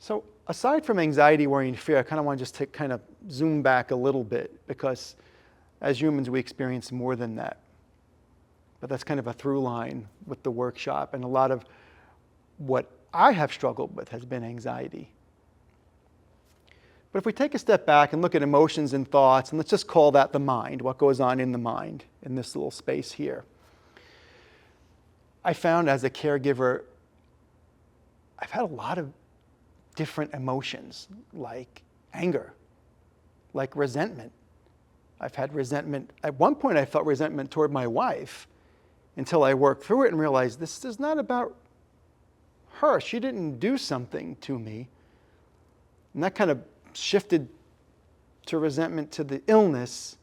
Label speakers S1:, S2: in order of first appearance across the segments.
S1: So aside from anxiety, worry, and fear, I kind of want to just to kind of zoom back a little bit, because as humans, we experience more than that. But that's kind of a through line with the workshop. And a lot of what I have struggled with has been anxiety. But if we take a step back and look at emotions and thoughts, and let's just call that the mind, what goes on in the mind in this little space here. I found as a caregiver, I've had a lot of different emotions, like anger, like resentment. I've had resentment. At one point, I felt resentment toward my wife until I worked through it and realized this is not about her. She didn't do something to me. And that kind of shifted to resentment to the illness.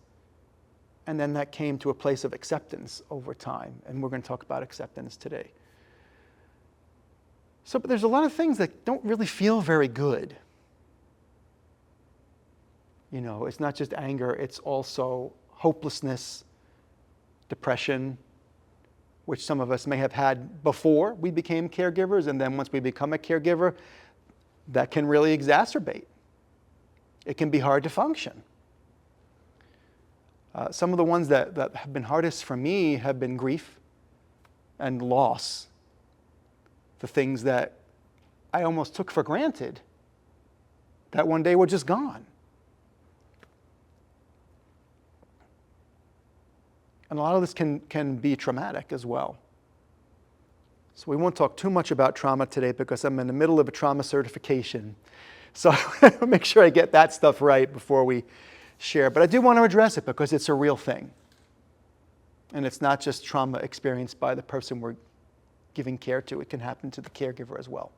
S1: And then that came to a place of acceptance over time. And we're going to talk about acceptance today. So, but there's a lot of things that don't really feel very good. You know, it's not just anger, it's also hopelessness, depression, which some of us may have had before we became caregivers, and then once we become a caregiver, that can really exacerbate. It can be hard to function. Some of the ones that have been hardest for me have been grief and loss. The things that I almost took for granted, that one day were just gone. And a lot of this can be traumatic as well. So we won't talk too much about trauma today because I'm in the middle of a trauma certification. So I'll make sure I get that stuff right before we share. But I do want to address it because it's a real thing. And it's not just trauma experienced by the person we're giving care to. It can happen to the caregiver as well.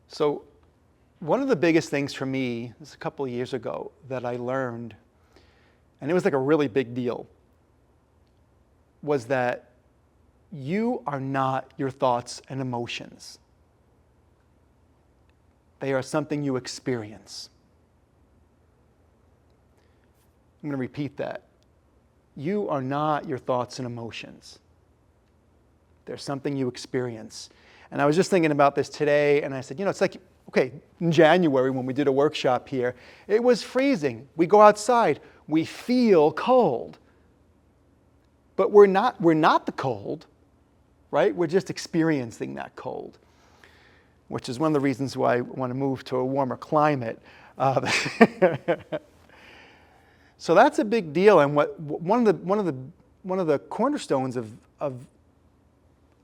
S1: So one of the biggest things for me, this is a couple of years ago, that I learned, and it was like a really big deal, was that you are not your thoughts and emotions. They are something you experience. I'm going to repeat that. You are not your thoughts and emotions. They're something you experience. And I was just thinking about this today, and I said, you know, it's like, okay, in January when we did a workshop here, it was freezing. We go outside, we feel cold. But we're not the cold, right? We're just experiencing that cold, which is one of the reasons why I want to move to a warmer climate. So that's a big deal, and one of the cornerstones of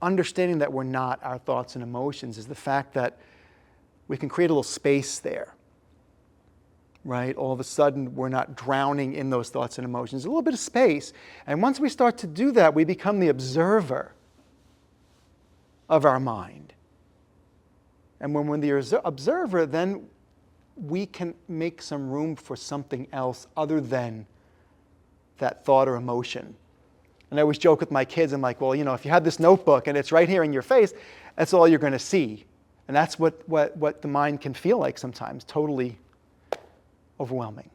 S1: understanding that we're not our thoughts and emotions is the fact that we can create a little space there, right? All of a sudden, we're not drowning in those thoughts and emotions. A little bit of space, and once we start to do that, we become the observer of our mind. And when we're the observer, then we can make some room for something else other than that thought or emotion. And I always joke with my kids, I'm like, well, you know, if you had this notebook and it's right here in your face, that's all you're going to see. And that's what the mind can feel like sometimes, totally overwhelming.